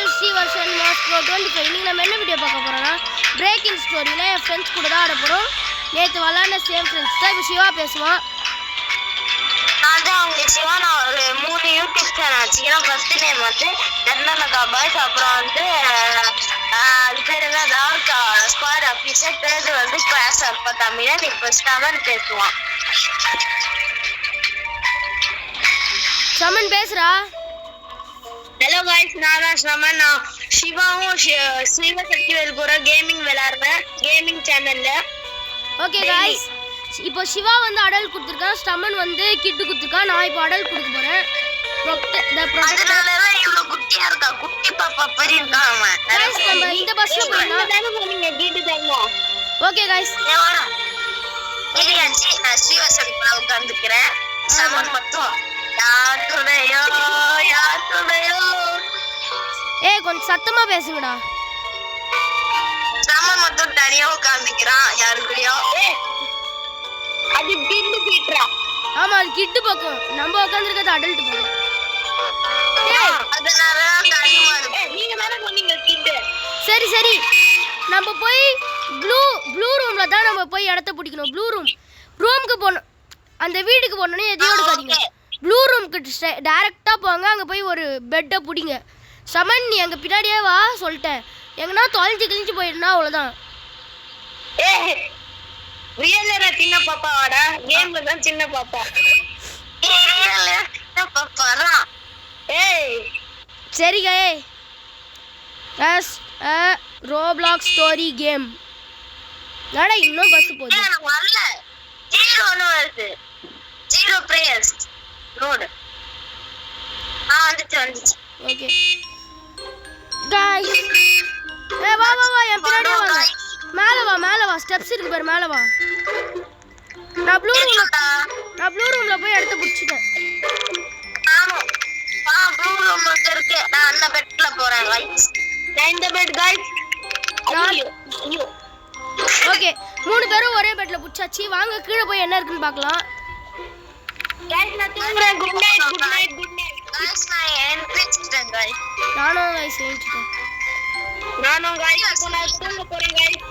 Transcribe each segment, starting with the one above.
SLC version mass bro 25. இன்னைக்கு நம்ம என்ன வீடியோ பார்க்க போறோம்னா பிரேக்கிங் ஸ்டோரியில என் ஃப்ரெண்ட்ஸ் கூட தான் ஆட போறோம். நேற்று விளாண்ட சேம் ஃப்ரெண்ட்ஸ் தான். இப்போ சிவா பேசுவான். நான் தான் அவங்க சிவா. நான் ஒரு 3 யூடியூப் சேனல் வச்சுக்கிறேன். ஃபர்ஸ்ட் நேம் வந்து கர்நாடகா பாய்ஸ், அப்புறம் வந்து அது பேர் என்ன டார்க் ஸ்குவாட் ஆஃபீஸர், பேர் வந்து கிளாஸ் அப்பா தமிழன். இப்போ ஸ்டமன் பேசுவான். சமன் பேசுறா. ஹலோ गाइस, நான் தான் ஸ்டமன். நான் சிவாவும் சிவசக்திவேல் கூட கேமிங் விளையாடுறேன் கேமிங் சேனல்ல. ஓகே गाइस, இப்போ சிவா வந்து அடல் கொடுத்துருக்கான், ஸ்டமன் வந்து கிட்டு கொடுத்துருக்கான். நான் இப்போ அடல் கொடுக்க போறேன். அதனாலதான் இவ்வளவு குட்டியா இருக்கா, குட்டி பாப்பா பெரிய இருக்கான். நம்ம இந்த பஸ்ல போறோம். கேட்டு தரணும். ஓகே गाइस, நான் ஸ்ரீவசக்தி கூட உட்கார்ந்துக்கிறேன். ஸ்டமன் மட்டும் யார் துணையோ யார் துணையோ. ஏய் கொஞ்சம் சத்தமா பேசுங்கடா. ஸ்டமன் மட்டும் தனியா உட்கார்ந்துக்கிறான் யாரு கூடயோ. அது கிட்டு பீட்ரா. ஆமா, அது கிட்டு பக்கம். நம்ம உட்கார்ந்திருக்கிறது அடல்ட் பக்கம். அதனால தனியா இருக்கு. நீங்க தான சொன்னீங்க கிட்டு. சரி சரி, நம்ம போய் ப்ளூ ரூம்ல தான் நம்ம போய் இடத்த பிடிக்கணும். ரூமுக்கு போகணும். அந்த வீட்டுக்கு போகணுன்னு எதையும் எடுக்காதீங்க. ப்ளூ ரூமுக்கு டைரெக்டாக போங்க. அங்கே போய் ஒரு பெட்டை பிடிங்க. சமன், நீ எங்கள் பின்னாடியே வா சொல்லிட்டேன். எங்கன்னா தொலைஞ்சு போயிடுனா அவ்வளோதான். ரியல்ல சின்ன பாப்பா வாடா, கேம்ல தான் சின்ன பாப்பா. ரியல்ல சின்ன பாப்பாடா. சரிங்க. ரோப்ளாக் ஸ்டோரி கேம். நாடா இன்னும் பஸ் போகுது. எனக்கு வரல. 0 வருது. 0 பிரேயர்ஸ் ரோட். வந்துச்சு. ஓகே गाइस, வா என் பின்னாடியே வா. மேலே வா ஸ்டெப்ஸ் இருக்கு பாரு, மேலே வா. நான் ப்ளூ ரூம்ல போய் இடத்த பிடிச்சிட்டேன். ப்ளூ ரூம் இருக்கு. நான் அந்த பெட்ல போறேன் गाइस. நான் இந்த பெட் गाइस. ஓகே, 3 பேரும் ஒரே பெட்ல புடிச்சாச்சு. வாங்க கீழே போய் என்ன இருக்குன்னு பார்க்கலாம். गाइस நான் தூங்குறேன். Good night guys. நான் எந்திரிச்சிட்டேன் गाइस. நானும் गाइस எந்திரிச்சிட்டேன். இப்போ நான் தூங்க போறேன் गाइस.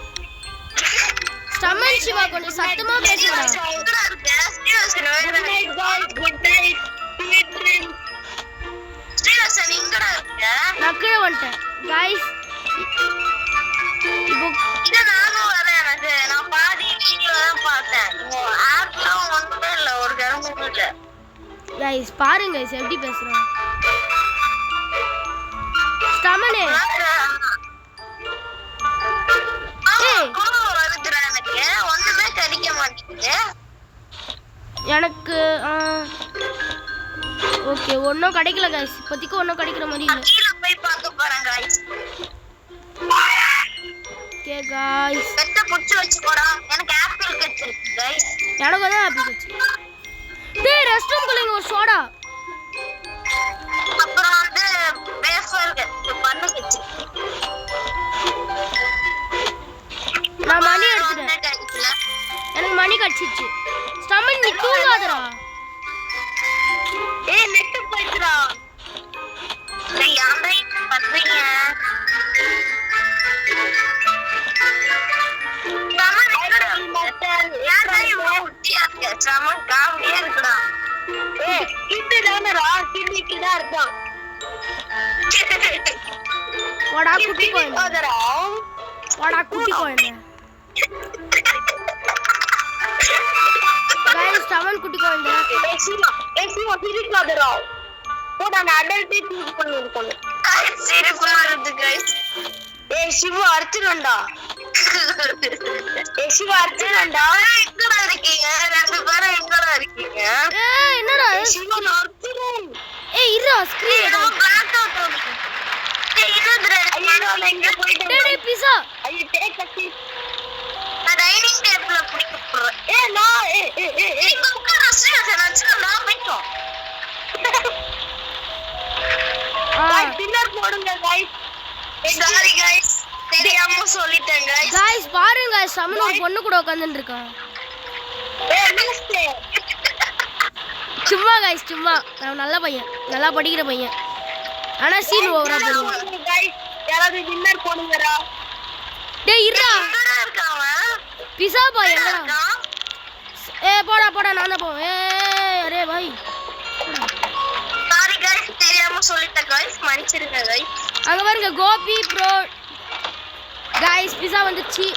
ஸ்டமன் சிவா கொஞ்சம் சத்தமா பேசுடா. எங்கடா இருக்க? Good night guys. Good night. Sweet dreams. Srivasan எங்கடா இருக்க? நான் கீழே வந்துட்டேன் गाइस. இப்போ இத நானும் வரேன். நான் பாதி வீடியோ தான் பார்த்தேன். ஆப்ல ஒண்ணுமே இல்ல, ஒரு கரும்பு இல்ல. गाइस பாருங்க गाइस எப்படி பேசுறான் ஸ்டமனே. ஒண்ணுமே கிடைக்க மாட்டேங்குது எனக்கு. ஓகே, ஒன்றும் கிடைக்கல गाइस. இப்போதைக்கு ஒன்றும் கிடைக்கிற மாதிரி இல்லை. கீழே போய் பார்க்க போறேன் गाइस. ஓகே गाइस, பெட்ட புடிச்சு வச்சுக்கோடா. எனக்கு ஆப்பிள் கிடைச்சிருக்கு गाइस. எனக்கு வந்து ஆப்பிள் கட்சி. டேய் ரெஸ்ட் ரூம் குள்ள ஒரு சோடா. அப்புறம் வந்து வேஃபர் பண்ணு கட்சி. நான் மணி எடுத்துட்டேன். எனக்கு மணி கட்சிச்சு. ஸ்டமன் நீ தூங்காதடா. நெட் போயிடுறா. டேய் யாரை பண்றீங்க? சமன் எங்கடா இருக்க? யாரா இவ்வளவு குட்டியா இருக்க? சமன் காமெடியா இருக்குடா. கிட்டு தானடா, கிட்டு தான் இருக்கான். வாடா குட்டி குழந்தை. வாடா குட்டி குழந்தை. गाइस ஸ்டமன் குட்டி குழந்தை. சிவா சிரிக்காதடா. போடா, நான் அடல்ட்டே சூஸ் பண்ணிருக்கேன். சிரிப்பா இருக்கு गाइस. சிவா அர்ச்சனண்டா. சிவா அர்ச்சனண்டா. எங்கடா இருக்கீங்க? ரெண்டு பேரும் எங்கடா இருக்கீங்க? என்னடா சிவா நான் அர்ச்சனன். இருடா ஸ்கிரீன் ஏதோ பிளாக் அவுட் ஆகுது. இதுதுடா. ஐயோ நான் எங்க போயிட்டேன். டேய் பிஸா. ஐயோ டேக் அசி. நான் டைனிங் டேபிள்ல புடிக்க போறேன். நான் இங்க உட்கார ஸ்ரீவசன் அர்ச்சனண்டா போய்ட்டோம். டின்னர் போடுங்க गाइस. சாரி गाइस, தெரியாம சொல்லிட்டேன் गाइस. गाइस பாருங்க, சமன் ஒரு பொண்ணு கூட உட்கார்ந்துட்டு இருக்கான். சும்மா गाइस சும்மா. நான் நல்ல பையன், நல்லா படிக்கிற பையன். ஆனா சீன் ஓவரா போடுவான். யாராவது வின்னர் போடுங்கடா. டேய் இருடா. எங்கடா இருக்காங்க? பிஸா பாய் எங்கடா? போடா போடா நான் தான் போவேன். அரே பாய். சாரி गाइस தெரியாம சொல்லிட்டேன் गाइस மன்னிச்சிடுங்க गाइस. அங்க பாருங்க கோபி ப்ரோ. गाइस பிஸா வந்துச்சு.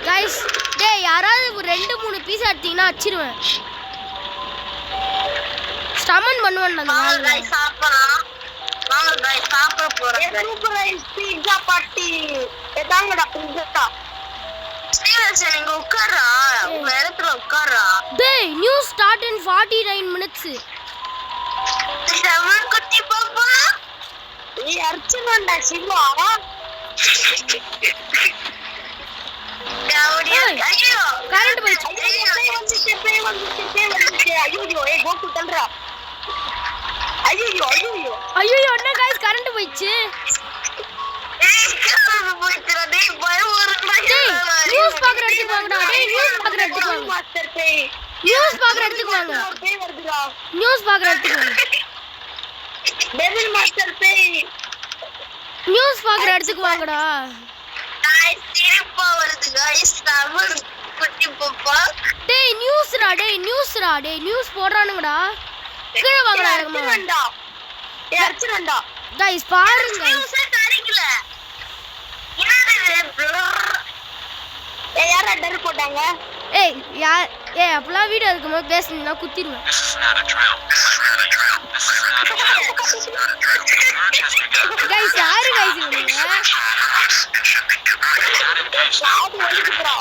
गाइस டேய் யாராவது 2-3 பீஸ் எடுத்தீங்கன்னா அச்சிடுவேன். ஸ்டமன் பண்ணுவேன் நான். வாங்க गाइस சாப்பிடலாம். வாங்க गाइस சாப்பிட போறோம். Super pizza party. எதாங்கடா பீட்சா. ஸ்டீவன்சன் நீங்க உட்காரா. உங்க இடத்துல உட்காரா. டேய் new start in 49 minutes. Seven குட்டி பாப்பா. ஏய் அர்ச்சனாடா சிவா. ஐயோ கரண்ட் போயிடுச்சு. ஐயோ ஏய் கோகு தள்ளுடா. ஐயோ என்ன गाइस கரண்ட் போயிடுச்சு. டேய் பயம் வருதுடா. நியூஸ் பாக்குற இடத்துக்கு வாங்கடா. டேய் நியூஸ் பாக்குற இடத்துக்கு வாங்க. மாஸ்டர் பேய். நியூஸ் பாக்குற இடத்துக்கு வாங்க. பேய் வருதுடா. நியூஸ் பாக்குற இடத்துக்கு வாங்க. டெவில் மாஸ்டர் பேய். நியூஸ் பாக்குற இடத்துக்கு வாங்கடா. गाइस சிரிப்பா வருது गाइस தமிழ் குட்டி பாப்பா. டேய் நியூஸ்டா. டேய் நியூஸ் போடுறானுங்கடா. கீழ வாங்கடா இறங்குமா. ஏய் அர்ச்சனாடா. गाइस பாருங்க. நியூஸே காரிக்கல. ஏய் யாரா டர் போட்டாங்க? ஏய் அப்பலாம் வீடியோ இருக்கும்போது பேசுனீங்கன்னா குத்திடுவேன். गाइस யாரு गाइस நீங்க? சாவு வந்துடுறா.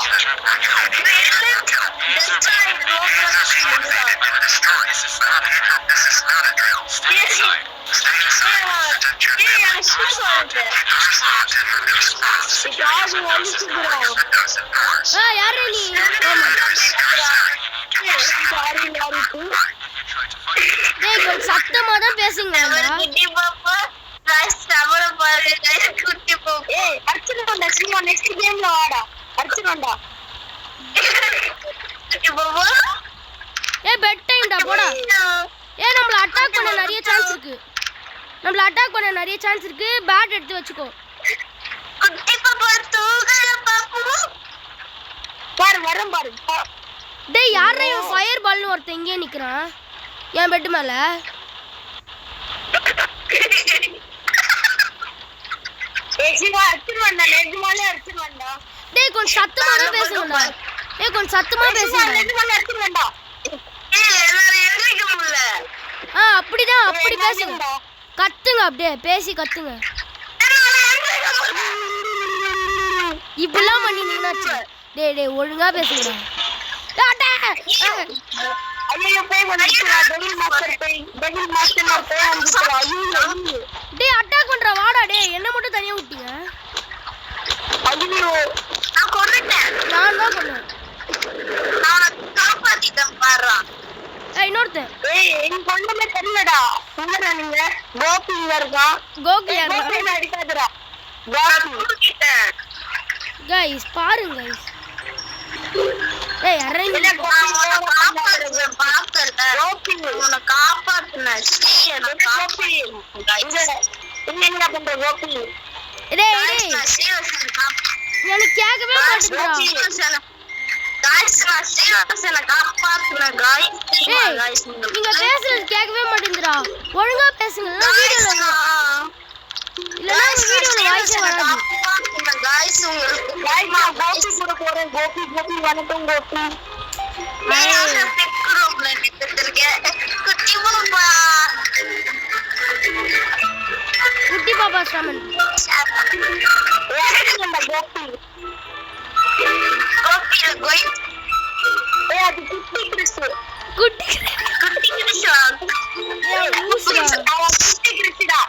யாரே நீ? டேய் கொஞ்சம் சத்தமா தான் பேசுங்கடா. குட்டி பாப்பா गाइस தமிழ பாருங்க குட்டி பாப்பா. ஏய் அர்ச்சனாடா சிவா நெக்ஸ்ட் கேம்ல வாடா. அர்ச்சனாடா. குட்டி பாப்பா. ஏய் பெட் டைம்டா போடா. ஏய் நம்மள அட்டாக் பண்ண நிறைய சான்ஸ் இருக்கு. பேட் எடுத்து வச்சுக்கோ. குட்டி பாப்பா தூங்கல பாப்பு. பாரு வரேன் பாரு. டேய் யாரா இவன் ஃபயர் பால்னு ஒருத்தன் இங்கே நிக்கிறான் என் பெட் மேல. ஏய் சிவா அர்ச்சனாடா நெஜமாலே அர்ச்சனாடா. டேய் கொஞ்சம் சத்தமா பேசுங்கடா. நெஜமாலே அர்ச்சனாடா. ஏய் எல்லாரும் எந்திரிக்க முடியல. அப்படிதான் அப்படி பேசுங்க. கத்துங்க அப்படியே பேசி கத்துங்க. இப்படிலாம் பண்ணினீங்கன்னா டேய் ஒழுங்கா பேசுங்கடா. ஐயோ பேய் வந்துச்சுடா. டெவில் மாஸ்டர் பேய் வந்துச்சுடா. ஐயோ டேய் அட்டாக் பண்ற வாடா. டேய் என்ன மட்டும் தனியா விட்டீங்க. ஐயோ நான் கொன்னுட்டேன். நான் தான் கொன்னேன். நான் காப்பாத்திட்டேன் பாறா. இன்னொருத்தன். ஏய் எனக்கு ஒண்ணுமே தெரியலடா. என்னடா நீங்க கோபி இருக்கான். கோபி அடிக்காதடா. கோபி गाइस பாருங்க गाइस. ஏய் அரேஞ்ச் இல்ல கோபி உன்னை காப்பாத்துனேன். சீ கோபி என்ன பண்ற கோபி? டேய் எனக்கு கேட்கவே மாட்டேங்குதுடா. நீங்க பேசுறது கேட்கவே மாட்டேங்குதுடா. ஒழுங்கா பேசுங்க. வீடியோல இல்லனா வீடியோல வாய்ஸே வராது. गाइस உங்களுக்கு கோபி கூட போறேன். கோபி வணக்கம் கோபி. நான் பெக்குறோம்ல நிக்குறேன். குட்டி பாப்பா ஸ்டமன். ஏறங்க கோபி. கோபி ஏய் அது குட்டி கிறிஸ்து. ஏய் குட்டி கிறிஸ்துடா.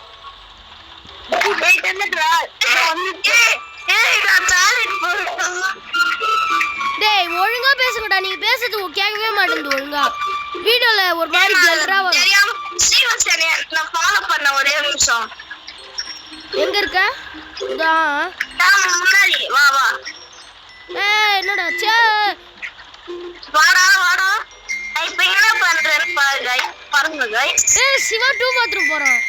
ஏய் என்னடா டேய் ஒழுங்கா பேசுங்கடா. நீங்க பேசுறது கேட்கவே மாட்டேங்குது ஒழுங்கா. வீடியோல ஒரு மாதிரி கிளறா வரும். நான் ஃபாலோ பண்ண ஒரே நிமிஷம். எங்க இருக்க? முன்னாடி வா வா. ஏய் என்னடா சே வாடா இப்போ என்ன பண்றேன்னு பாருங்க गाइस. ஏய் சிவா 2 பாத்ரூம் போறோம்.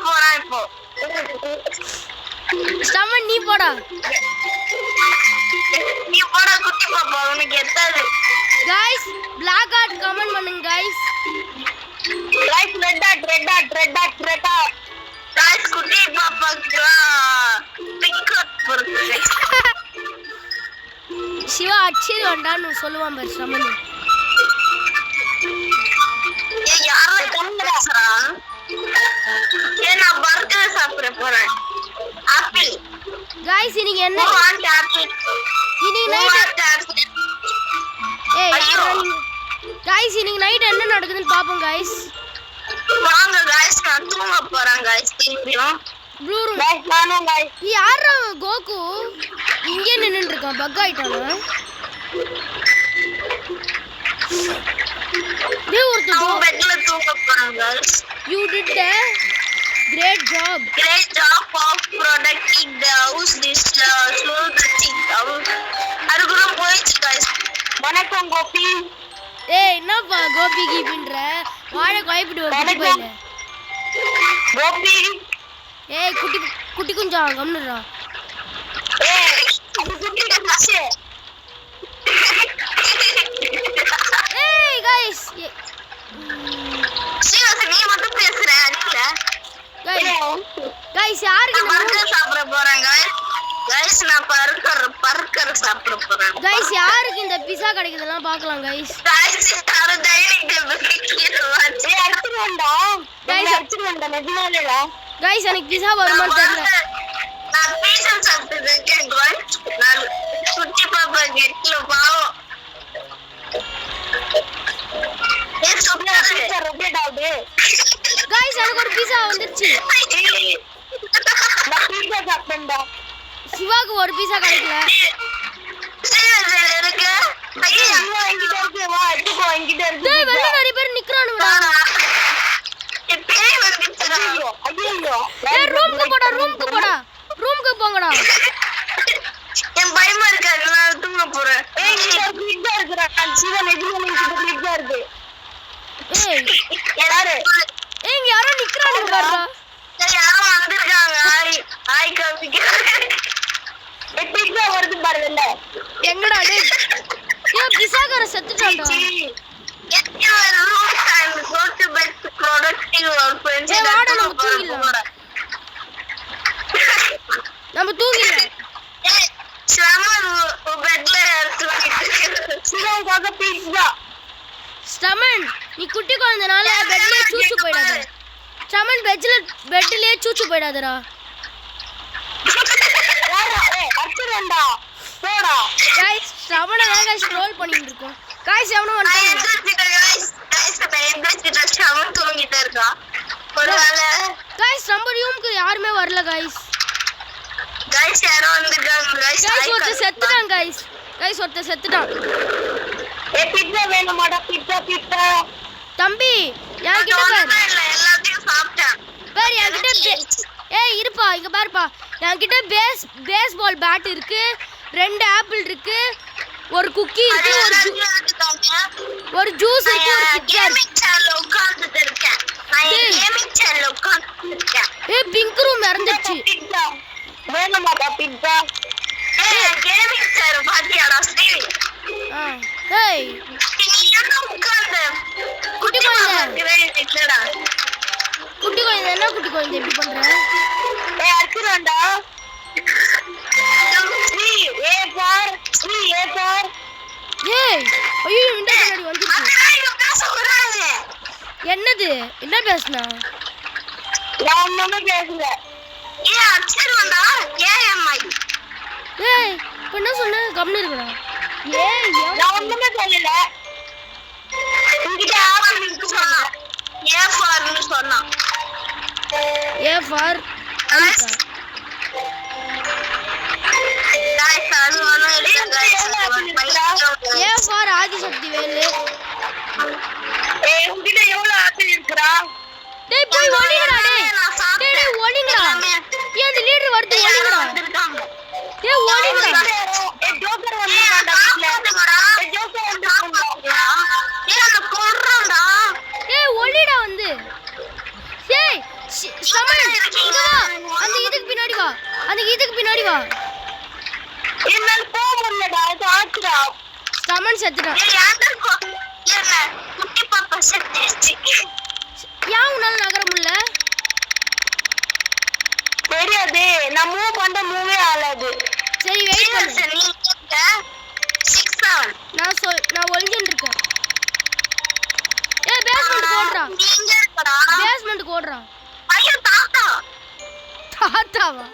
போறான் இப்போ. ஸ்டமன் நீ போடா. நீ போடா குட்டி பாப்பா, உனக்கு எத்தாது. गाइस black art கமெண்ட் பண்ணுங்க guys. Guys red dot guys குட்டி பாப்பாக்கு பிங்க் போடுங்க. சிவா அச்சிரி வந்தான்னு சொல்லுவான் பாரு ஸ்டமன். ஏய் யாரோ கம்முறா. நான் பர்கர் சாப்பிட போறேன். ஆப்பிள். गाइस இன்னைக்கு என்ன? ஆப்பிள். இன்னைக்கு நைட் गाइस இன்னைக்கு நைட் என்ன நடக்குதுன்னு பாப்போம் गाइस. வாங்க गाइस நான் தூங்க போறேன் गाइस திரும்பியும். ப்ளூ ரூம் गाइस நானும் गाइस. யாரா கோகு இங்கே நின்னுட்டு இருக்கான், பக் ஆயிட்டானா? டேய் நான் பெட்ல தூங்க போறேன் guys. You did a great job. Great job of protecting the house. This slow the thing out. அதுக்குள்ள போயிச்சு गाइस. வணக்கம் கோபி. ஏய் என்னப்பா கோபி கீபின்ற வாழை குழப்பிட்டு ஒரு குட்டி பையல. கோபி ஏய் குட்டி குட்டி குஞ்சா கம்னுடா. ஏய் அது குட்டி கண்ணாசே. ஏய் गाइस சீரியஸ் நீ மட்டும் பேசுற அடிக்கல. गाइस யாருக்கு இந்த பர்கர் சாப்பிட போறேன் गाइस நான் பர்கர் சாப்பிட போறேன். गाइस யாருக்கு இந்த பீஸா கிடைக்குதுலாம் பார்க்கலாம் गाइस. गाइस யார டைனிங் டேபிள் கீழ வச்சு எடுத்துறேன்டா. गाइस எடுத்துறேன்டா நெஜமாலேடா. गाइस எனக்கு பீஸா வருமான்னு தெரியல. நான் பீஸா சாப்பிட்டுருக்கேன் गाइस. நான் குட்டி பாப்பா கெட்ல பாவம். ஏய் சூப்பரா பீஸா ரொட்டேட் ஆகுது. गाइस எனக்கு ஒரு பீஸா வந்துருச்சு. நான் பீஸா சாப்பிட்டேன்டா. சிவாக்கு ஒரு பீஸா கிடைக்கல. சீரியஸ் இருக்கு. ஐயோ அம்மா என்கிட்ட இருக்கு, வா எடுத்துக்கோ என்கிட்ட இருக்கு. டேய் வெளிய நிறைய பேர் நிக்கறானுங்கடா. ஏய் பேய் வந்துச்சுடா. ஐயோ ஏய் ரூமுக்கு போடா. ரூமுக்கு போங்கடா. என் பயமா இருக்கு, நான் தூங்க போறேன். ஏய் இங்க பீஸா இருக்குடா. சிவா நெஜமாலே இங்க பீஸா இருக்கு. ஏய் யாரு? ஏய் இங்க யாரோ நிக்கறானுங்க பாருடா. ஏய் யாரோ வந்திருக்காங்க. ஹாய் காமிக்க. ஏய் பீஸா வருது பாருங்க. எங்கடா டேய்? ஏய் பீஸாக்கார செத்துட்டான்டா. Get your room and go to bed to productive or friends. ஏய் வாடா நம்ம தூங்கிடலாம். நம்ம தூங்கிடலாம். ஏய் ஸ்லமன் பெட்ல தூங்கிட்டு. சிவாங்க பீஸா. ஸ்டமன் நீ குட்டி குழந்தைனால பெட்லயே சூச்சு போயிடாத. ஸ்டமன் பெட்லயே சூச்சு போயிடாதடா. ஏய் அர்ச்சரண்டா போடா. गाइस ஸ்டமனை வேக ஸ்க்ரோல் பண்ணிட்டு இருக்கோம். गाइस எவனோ வந்துட்டாங்க. ஸ்டமன் தூங்கிட்டே இருக்கா. ஒருவேளை गाइस நம்ம ரூமுக்கு யாருமே வரல गाइस. गाइस யாரோ வந்திருக்காங்க गाइस. गाइस ஒருத்தன் செத்துட்டான் गाइस. ஒருத்தன் செத்துட்டான். ஏய் பீட்சா வேணுமாடா? பீட்சா தம்பி என்கிட்ட பாரு. எல்லாத்தையும் சாப்பிட்டேன். பாரு என்கிட்ட ஏய் இருப்பா இங்க பாருப்பா. என்கிட்ட பேஸ்பால் பேட் இருக்கு, 2 ஆப்பிள் இருக்கு, ஒரு குக்கி இருக்கு, ஒரு ஜூஸ் இருக்கு, ஒரு கிட்கேட். கேமிங் சேனல்ல உட்கார்ந்துட்டு இருக்கேன். நான் கேமிங் சேனல்ல உட்கார்ந்துட்டு இருக்கேன். ஏய் பிங்க் ரூம் இறந்துச்சு. பீட்சா வேணுமாடா? பீட்சா ஏய் கேமிங் சேனல் பாத்தியாடா ஸ்டீவ்? ஏய் நீ என்ன உட்கார்ந்து குட்டி குழந்தை இல்லடா. குட்டி குழந்தை என்ன குட்டி குழந்தை எப்படி பண்ற? ஏய் அர்ச்சரண்டா. ஏய் ஐயோ இந்த பின்னாடி வந்துச்சு. என்னது என்ன பேசுனா? நான் ஒண்ணுமே பேசல. ஏய் அர்ச்சரண்டா ஏஎம்ஐ. ஏய் இப்ப என்ன சொன்ன? கம்னு இருக்கடா. ஏய் நான் ஒண்ணுமே சொல்லல. உன்கிட்ட ஆப்பிள்னு சொன்னா. ஏ ஃபார்னு சொன்னா. A for Anitha. गाइस அது ஒண்ணும் இல்ல guys. A for Adishakti Velu. ஏய் உன்கிட்ட எவ்வளவு ஆப்பிள் இருக்குடா? டேய் போய் ஒளிங்கடா டேய். டேய் ஒளிங்கடா. ஏன் அந்த லீடர் வருது ஒளிங்கடா. வந்திருக்காங்க. டேய் ஒளிங்கடா. ஏய் ஜோக்கர் வந்திருக்கான்டா வீட்ல. ஸ்டமன் செத்துட்டான். ஏய் யாண்டா என்ன குட்டி பாப்பா செத்துச்சு. ஏன் உன்னால நகர முடியல? தெரியாது, நான் மூவ் பண்ண மூவே ஆகாது. சரி வெயிட் பண்ணு. நீ கேட்ட 6-7 நான் ஒளிஞ்சிட்டு இருக்கேன். ஏய் பேஸ்மென்ட் ஓடுறா. நீங்க இருக்கடா. பேஸ்மென்ட் ஓடுறா. ஐயோ தாத்தா. தாத்தாவா?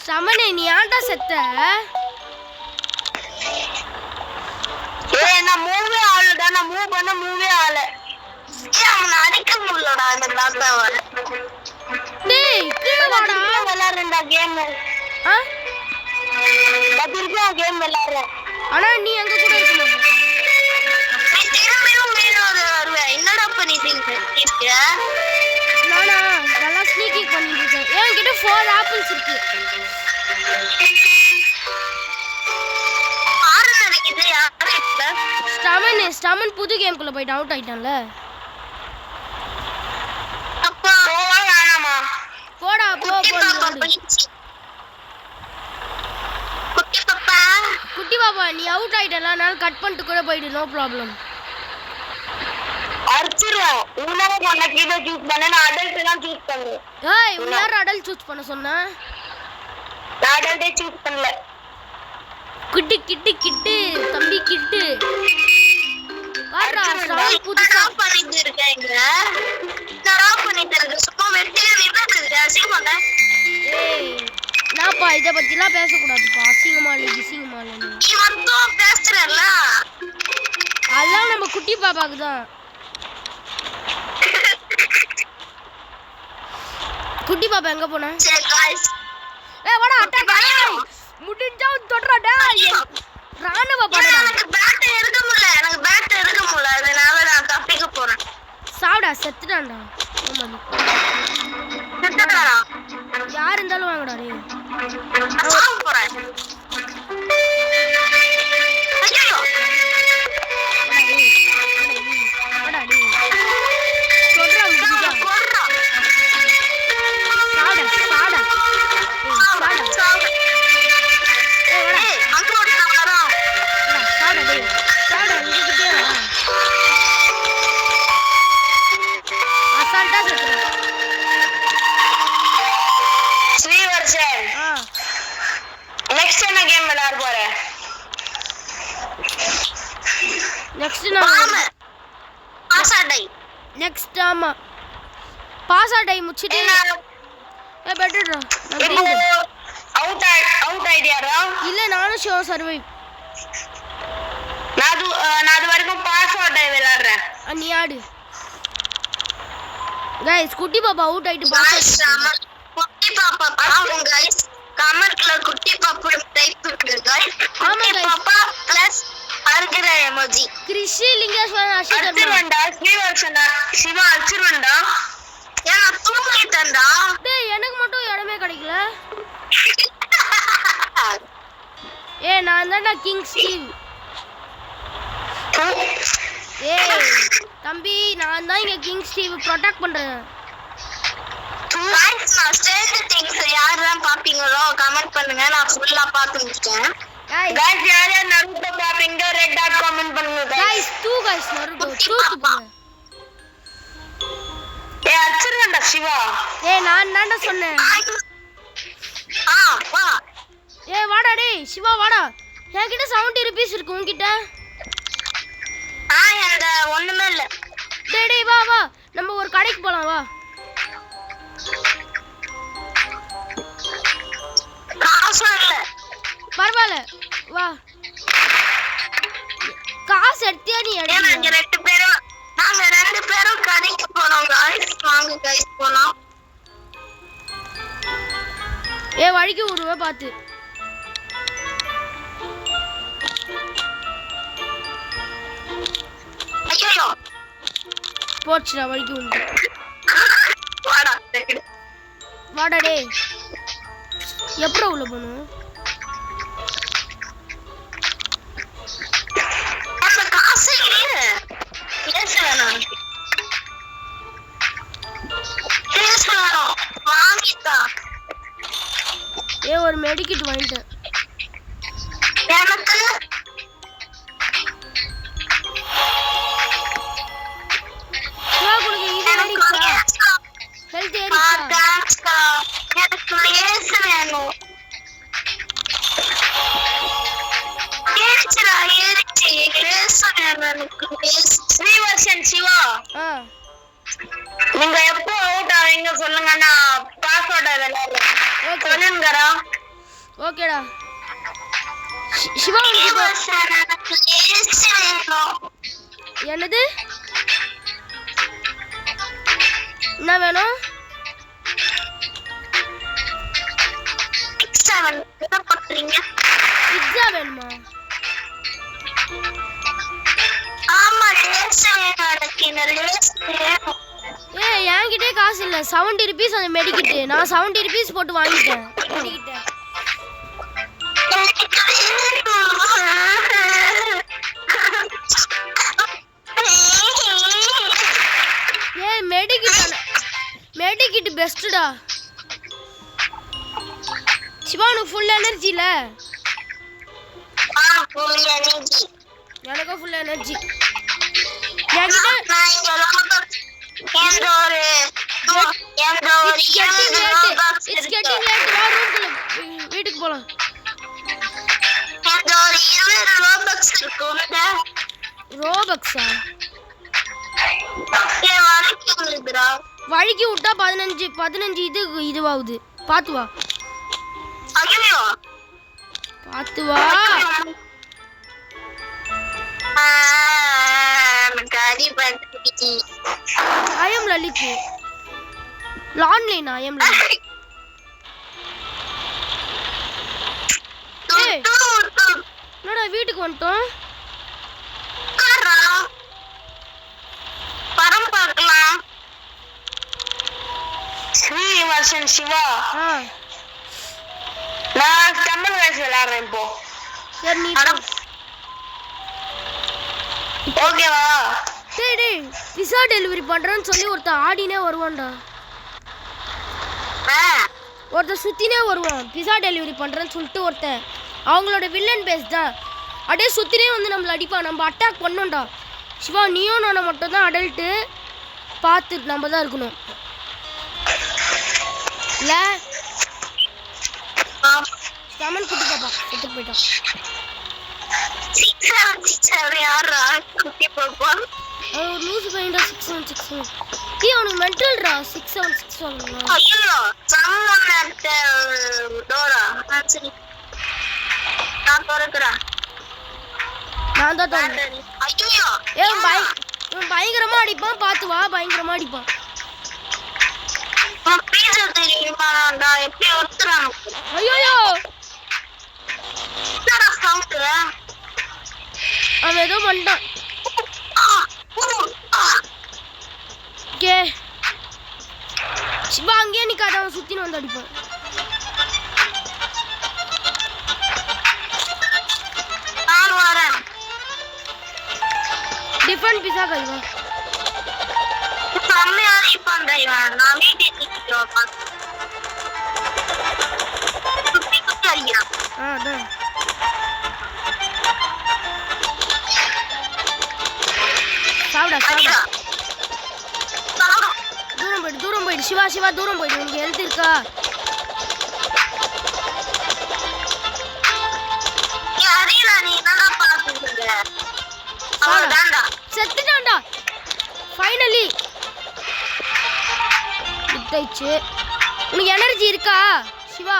சமனே நீ ஏன்டா செத்த? ஏய் நான் மூவே ஆகலடா, நான் மூவ் பண்ண மூவே ஆகல. ஏய் அவனை அடிக்க முடியலடா இந்த தாத்தாவை. டேய் கீழ வாடா. விளையாடுறா கேம். ஆ பதிலுக்கு கேம் விளையாடுறேன். ஆனா நீ அங்க கூட இருக்க மாட்டே. நீ திரும்பியும் மேல வருவே. என்னடா பண்ணிட்டு இருக்க? நானா நல்லா ஸ்னீக்கிங் பண்ணிட்டு இருக்கேன். என்கிட்ட 4 ஆப்பிள்ஸ் இருக்கு. ஆறு நடிக்குது யாரு இப்ப? ஸ்டமன் புது கேம்க்குள்ள போய் அவுட் ஆயிட்டான்ல. அப்பா போவா வேணாமா? போடா போ போ. குட்டி பாப்பா நீ அவுட் ஆயிட்டல, நான் கட் பண்ணிட்டு கூட போயிடு, நோ ப்ராப்ளம். அர்ச்சுறேன். உனக்கு பண்ண கீழ சூஸ் பண்ண, நான் அடல்ட் தான் சூஸ் பண்ணுவேன். ஏய் யார் அடல்ட் சூஸ் பண்ண சொன்னா? நான் அடல்ட்டே சூஸ் பண்ணல. கிட்டு கிட்டு கிட்டு தம்பி கிட்டு வாடா. ஸ்டமன் புதுசா பண்ணிட்டு இருக்கேங்க. நான் பண்ணிட்டு இருக்கேன். சும்மா வெட்டியா நின்னுட்டு அசிங்கமாடா. ஏய் நான்ப்பா இத பத்திலாம் பேசக்கூடாதுப்பா. அசிங்கமா இல்லை கிசிங்கமா இல்லை. நீ மட்டும் பேசுறல்ல, அதெல்லாம் நம்ம குட்டி பாப்பாக்கு தான். குட்டி பாப்பா எங்க போனா? சரி गाइस. ஏய் வாடா அட்டாக். ஏய் முடிஞ்சா தொட்றா டேய். ராணுவ படடா. எனக்கு பேட் எடுக்க முடியல. அதனால நான் தப்பிக்க போறேன். சாவுடா செத்துடான்டா. ஆமா செத்துடா. யார் இருந்தாலும் வாங்கடா டேய். நான் சாவ போறேன். ஐயோ வாடா டேய். தொட்றா முடிஞ்சா. கொர்றா. சாடா. சாவ. ஏய் வாடா. ஏய் அங்க ஒரு காரா. சாடா டேய். சாடா இங்ககிட்டே வா. அசால்ட்டா செத்துடா. ஸ்ரீவர்ஷன். நெக்ஸ்ட் என்ன கேம் விளையாட போற? நெக்ஸ்ட் நான் பாசாடை. நெக்ஸ்ட் ஆமா பாஸா டை முடிச்சிட்டு ஏ பெட்டர்டா. இப்போ அவுட் ஐடியாடா. இல்ல நானும் ஷோ சர்வைவ். நான் அது வரைக்கும் பாஸ்வேர்ட் விளையாடுறேன். நீ ஆடு. गाइस குட்டி பாப்பா அவுட் ஆயிட்டு பாஸ். குட்டி பாப்பா பாருங்க गाइस. கமெண்ட்ல குட்டி பாப்பா டைப் பண்ணுங்க गाइस. குட்டி பாப்பா பிளஸ் அர்கர எமோஜி. கிருஷி லிங்கேஸ்வரன் அஷிதர் அர்ச்சரண்டா ஸ்ரீவர்ஷனா சிவா அர்ச்சரண்டா. ஏன்னா தூங்கிட்டேன்டா. டேய் எனக்கு மட்டும் இடமே கிடைக்கல. நான் தான்டா கிங் ஸ்டீவ். ஏய் தம்பி நான் தான் இங்க கிங் ஸ்டீவ் ப்ரொடெக்ட் பண்றேன். गाइस நான் ஸ்ட்ரேஞ்சர் திங்ஸ் யாரெல்லாம் பாப்பீங்களோ கமெண்ட் பண்ணுங்க. நான் ஃபுல்லா பார்த்து முடிச்சிட்டேன். गाइस யார் யார் நருட்டோ பாப்பீங்க ரெட் டாட் கமெண்ட் பண்ணுங்க गाइस गाइस நருட்டோ தூத்துங்க. ஏய் அர்ச்சரண்டா சிவா. நான் தான்டா சொன்னேன். வா. வாடா டேய் சிவா வாடா. என்கிட்ட 70 ரூபீஸ் இருக்கு உன்கிட்ட. அந்த ஒண்ணுமே இல்ல. டேய் வா வா நம்ம ஒரு கடைக்கு போலாம் வா. காசு இல்ல. பரவாயில்ல வா. காசு எடுத்தியா நீ எடு. நாங்க ரெண்டு பேரும் கடைக்கு போறோம் गाइस. வாங்க गाइस போலாம். வழிக்கு விடுவே பாத்து. ஐயோ போச்சுடா வழிக்கு விடு. வாடா வாடா டேய். எப்பற உள்ள போணும்? அந்த காசு இல்ல. பேசலாம். வாங்கிட்டா. ஒரு மெடிக்கிட் வாங்கிட்டேன். எனக்கு ஸ்ரீவர்ஷன் சிவா நீங்க எப்போ அவுட் ஆவீங்க சொல்லுங்க நான் பாஸ்வேர்ட் விளையாடுறேன் சொல்லுங்கடா ஓகேடா சிவா என்னது என்ன வேணும் பிட்சா வேணுமா என்கிட்டே காசு இல்ல 70 rupees அந்த மெடிக்கிட்டு நான் 70 rupees போட்டு வாங்கிட்டேன் மெடிக்கிட் பெஸ்ட்டா சிவா உனக்கு ஃபுல் எனர்ஜி இல்ல எனக்கும் ஃபுல் எனர்ஜி வீட்டுக்கு போலாம் ரோபக்ஸா வழுக்கி விட்டா 15 இதுவாகுது பாத்து வா I am Lalit. Online I am Lalit. Hey, என்னடா வீட்டுக்கு வந்துட்டோம் படம் பார்க்கலாம் ஸ்ரீவர்ஷன் சிவா நான் தமிழ் வயசு விளையாடுறேன் இப்போ சரி நீ ஓகேவா டேய் பிஸா டெலிவரி பண்றேன்னு சொல்லி ஒருத்தன் ஆடினே வருவான்டா ஒருத்தன் சுத்தினே வருவான் பிஸா டெலிவரி பண்றேன்னு சொல்லிட்டு ஒருத்தன் அவங்களோட வில்லன் பேஸ் தான் அப்படியே சுத்தினே வந்து நம்மள அடிப்பான் நம்ம அட்டாக் பண்ணோம்டா சிவா நீயும் நானும் மட்டும் தான் அடல்ட்டு பார்த்து நம்ம தான் இருக்கணும் இல்ல சமன் குட்டி பாப்பா செத்து போயிட்டான் ஒரு லூசு பையன்டா 6761 டீ அவனுக்கு மென்டல்டா 6761 ஐயோ சம்மன் அட் டோரா சரி நான் போறேன் நான் தான் தரேன் ஐயோ ஏய் பயங்கரமா அடிப்பான் பாத்து வா பயங்கரமா அடிப்பான் பீஸா தெரியுமாடா எப்படி ஒருத்தறான் ஐயோ என்னடா சவுண்ட் அவன் ஏதோ பண்ணிட்டான் கே சிவா அங்கேயே நிக்காத அவன் சுத்தின்னு வந்து அடிப்பான் நான் வரேன் டிஃபரண்ட் பிஸா கல்வா செம்மையா அடிப்பான்டா இவன் நான் வீட்டுக்கு போறேன் சுத்தி அடிக்கிறான் அதான் சாப்பிடா தூரம் போயிடு சிவா தூரம் போயிடு உனக்கு ஹெல்த் இருக்கா செத்துட்டான்டா ஃபைனலி விட்டாயிச்சு உனக்கு எனர்ஜி இருக்கா சிவா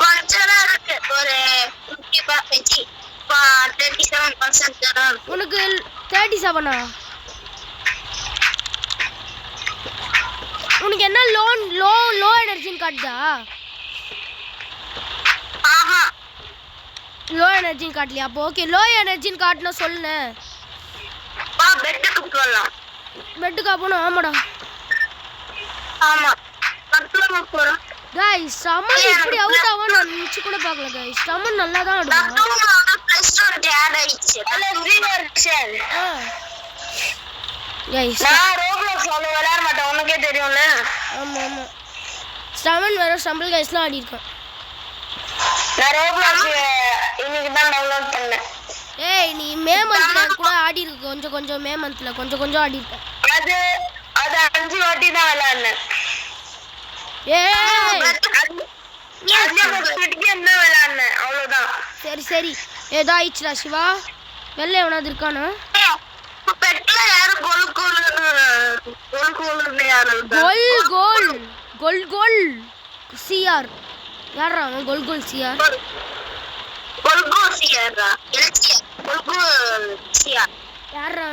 கொஞ்சம் இருக்கு ஒரு 37% உனக்கு 37ஆ உனக்கு என்ன லோ எனர்ஜின்னு காட்டுதா ஆஹா லோ எனர்ஜின்னு காட்டலையா அப்போ ஓகே லோ எனர்ஜின்னு காட்டுனா சொல்லுங்க வா பெட்டுக்கு போலாம் பெட்டுக்கா போகணும் ஆமாடா ஆமா பக்கத்துல போறோம் गाइस समन இப்படி அவுட் ஆவா நான் நிச்சு கூட பார்க்கல गाइस समन நல்லா தான் ஆடுவான் ப்ளஸ் 1 ஆட் ஆயிச்சு நல்ல ரிவர்ஷன் गाइस நான் ரோப்ளாக்ஸ் அவ்வளவு விளையாட மாட்டேன் உனக்கே தெரியும்ல ஆமா समन வேற சம்பல் गाइसலாம் ஆடி இருக்கான் நான் ரோப்ளாக்ஸ் இன்னைக்கு தான் டவுன்லோட் பண்ணேன் ஏய் நீ மே மந்த்ல கூட ஆடி இருக்க கொஞ்சம் மே மந்த்ல கொஞ்சம் ஆடி இருக்க அது 5 வாட்டி தான் விளையாடுனேன் ஏய் என்ன விளையாடுனேன் அவ்வளவுதான் சரி ஏதோ ஆயிடுச்சுடா சிவா வெள்ளை எவனாவது இருக்கானா? பெட்ல யாரு கோல் யாரு கோல் சிஆர் யாரா அவன்? கோல் சிஆர் யாரா?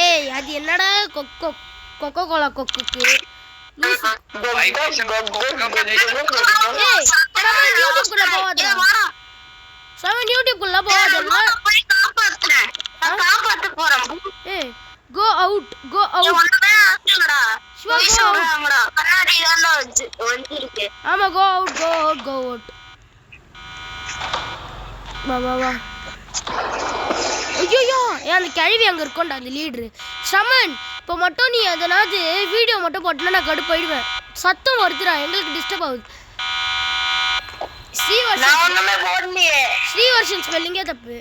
ஏய் அது என்னடா கொக்கோ கோலா கொக்குக்கு லூசு. ஏய் யூடியூப்குள்ள போவாதடா. சமன் யூடியூப்குள்ள போவாதடா. காப்பாத்த போறேன். ஏய் கோ அவுட் சிவா கண்ணாடி தான் வந்துருக்கு. ஆமா கோ அவுட் வா ஐயோ ஏன் அந்த கேள்வி அங்க இருக்கோண்டா அந்த லீடரு சமன். இப்போ மட்டும் நீ அதனாவது வீடியோ மட்டும் போட்டனா நான் கடுப்பாயிடுவேன். சத்தம் வருதுடா எங்களுக்கு டிஸ்டர்ப் ஆகுது. ஸ்ரீவர்ஷன் ஸ்பெல்லிங்கே தப்பு.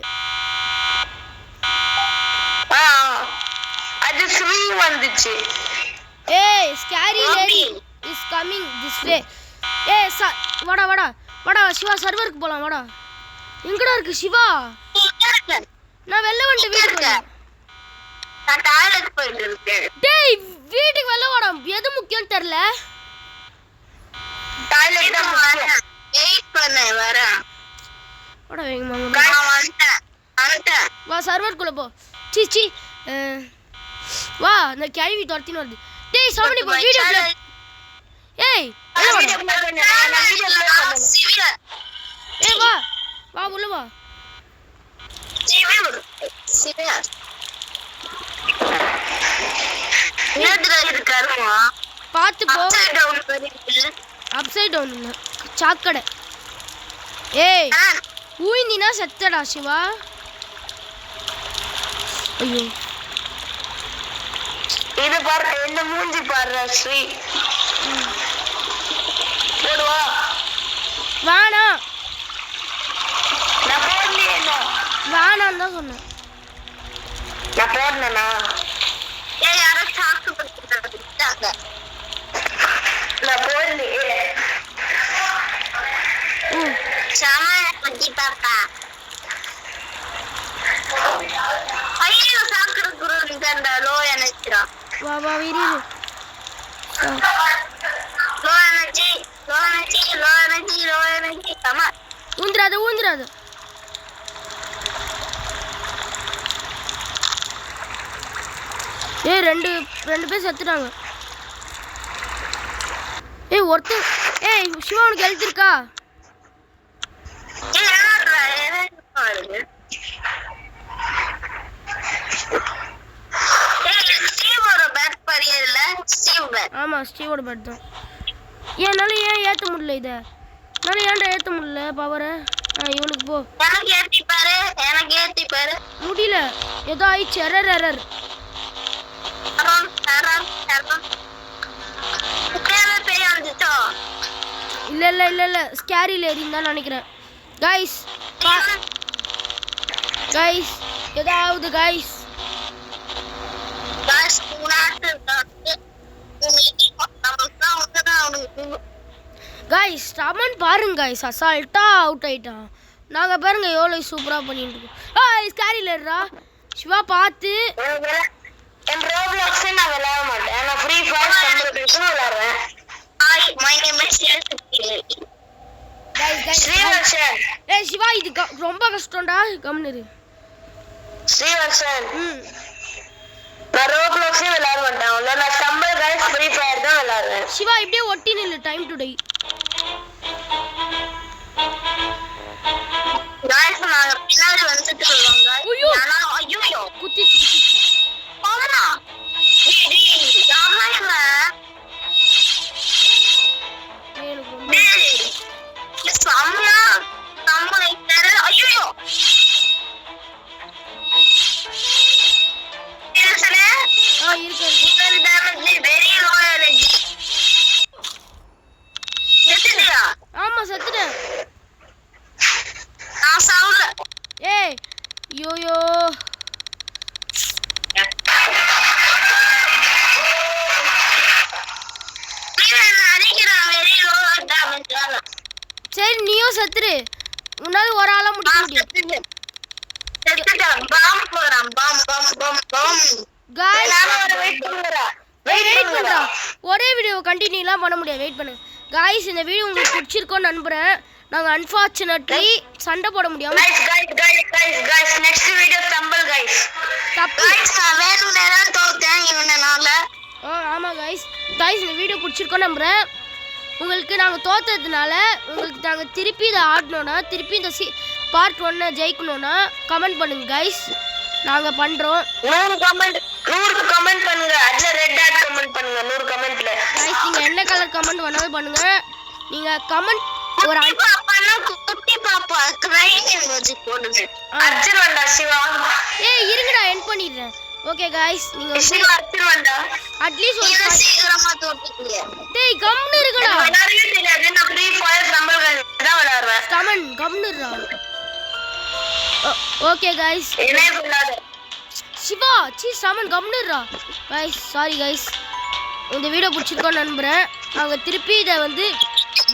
அது ஸ்ரீ வந்துச்சு. ஏய் scary lady is coming this way. ஏய் வாடா சிவா சர்வருக்கு போலாம் வாடா. எங்கடா இருக்கு சிவா? நான் வெளில வந்து வீட்டுக்கு நான் டாய்லெட் போயிட்டு இருக்கேன். டேய் வீட்டுக்கு வெளில வாடா. எது முக்கியம் தெரியல. டாய்லெட் தான் வெயிட் பண்ண வரேன். வாடா வேகமா நான் வந்துட்டேன். வா சர்வர்க்குள்ள போ. சீ வா அந்த கேள்வி துரத்தின்னு வருது. டேய் சவுண்ட் இப்போ வீடியோ ப்ளே. ஏய் ஏய் வா உள்ள வா. பாத்து போ. அப்சைட் டவுன் இல்ல சாக்கடை. ஏய் ஊயிந்தினா செத்தடா சிவா. ஐயோ இது பாரு என்ன மூஞ்சி பாரு ஸ்ரீ. போடுவா வாணா நான் போடலையே. வாணான்னு தான் சொன்னேன். நான் போடணும்னா ஏய் யாரோ சாக்கு படுத்துட்டாங்க. நான் போடலையே. சாமான பத்தி பாப்பா. ஐயோ சாக்கு குரு இந்த லோ எனர்ஜிடா. வா விரிது. லோ எனர்ஜி கமா. ஊந்துறாத. ஏய் ரெண்டு பேர் செத்துட்டாங்க. ஏய் ஒருத்தன் ஏய் சிவா உனக்கு ஹெல்த் இருக்கா? ஆமா ஸ்டீவோட பேட் தான். என்னால ஏன் ஏத்த முடியல இத? என்னால ஏன்டா ஏத்த முடியல பவரை? இவனுக்கு போ. எனக்கு ஏத்தி பாரு. முடியல ஏதோ ஆயிடுச்சு. எரர் இல்ல ஸ்கேரி லேடின்னு தான் நினைக்கிறேன். கைஸ் ஏதாவது கைஸ் ரமன் பாருங்க கைஸ் அசால்ட்டா அவுட் ஆயிட்டான். நாங்க பாருங்க எவ்வளவு சூப்பரா பண்ணிட்டு இருக்கோம். ஸ்கேரி லேடா சிவா பார்த்து. என் ரோப்ளாக்ஸ் நான் விளையாட மாட்டேன். நான் ஃப்ரீ ஃபயர் சம்பளத்துக்கு விளையாடுறேன். Hi my name is Srivarshan. ஏய் சிவா இது ரொம்ப கஷ்டம்டா. கம்னரு ஸ்ரீவர்ஷன். நான் ரோப்ளாக்ஸ் விளையாட மாட்டேன். நான் சம்பள கைஸ் ஃப்ரீ ஃபயர் தான் விளையாடுறேன். சிவா இப்படியே ஒட்டி நில்லு. Time to tie. गाइस நான் பின்னாடி வந்துட்டு சொல்வாங்க. ஐயோ குத்திச்சு போடா. டேய் யாரா டேய் சாமனா இத்தர. ஐயோ ஏசனே இருக்கு டேமேஜ் வெரி லோ எனர்ஜி. செத்துடா. ஆமா செத்துட்டேன். நான் சாவுல. ஏய் யோயோ சரி நீயும் செத்துரு. உன்னால ஒரு ஆளா முடிக்க முடியும் பாம் போறான் பாம் பாம் பாம் பாம் गाइस வெயிட் பண்ணுடா வெயிட் பண்றா ஒரே வீடியோ கண்டினியூலாம் பண்ண முடியாது வெயிட் பண்ணு गाइस இந்த வீடியோ உங்களுக்கு பிடிச்சிருக்கும்னு நம்புறேன் நாங்க அன்ஃபார்ச்சுனேட்லி சண்டை போட முடியாம guys next video stumble guys தப்பு நான் வேணும்னே தான் தோத்தேன் இவனால ஆமா गाइस இந்த வீடியோ பிடிச்சிருக்கும்னு நம்புறேன் உங்களுக்கு நாங்க தோத்ததுனால உங்களுக்கு நாங்க திருப்பி இத ஆடணும்னா திருப்பி இந்த பார்ட் 1 ஜெயிக்கணும்னா கமெண்ட் பண்ணுங்க गाइस நாங்க பண்றோம் 100 கமெண்ட் பண்ணுங்க அதுல ரெட் டாட் கமெண்ட் பண்ணுங்க 100 கமெண்ட்ல गाइस நீங்க என்ன கலர் கமெண்ட் வேணாலும் பண்ணுங்க நீங்க கமெண்ட் ஒரு பாப்பானா குட்டி பாப்பா கிரைங் எமோஜி போடுங்க அர்ஜுன்டா சிவா ஏய் இருங்கடா எண்ட் பண்ணிடுறேன் ஓகே गाइस நீங்க சிவா அர்ஜுன்டா அட்லீஸ்ட் ஒரு நீங்க சீக்கிரமா தோத்துட்டீங்க டேய் கம்னு இருக்கடா விளையாடவே தெரியாது நான் ஃப்ரீ ஃபயர் ஸ்டம்பிள் தான் விளையாடுறேன் கமெண்ட் கம்னுடா ஓகே गाइस என்ன பண்ணாத சிவா சமன் கம்னுடா गाइस சாரி गाइस இந்த வீடியோ பிடிச்சிருக்கோன்னு நம்புறேன் நாங்க திருப்பி இத வந்து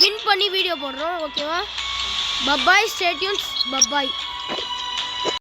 வின் பண்ணி வீடியோ போடுறோம் ஓகேவா பை ஸ்டே டியூன்ஸ் பை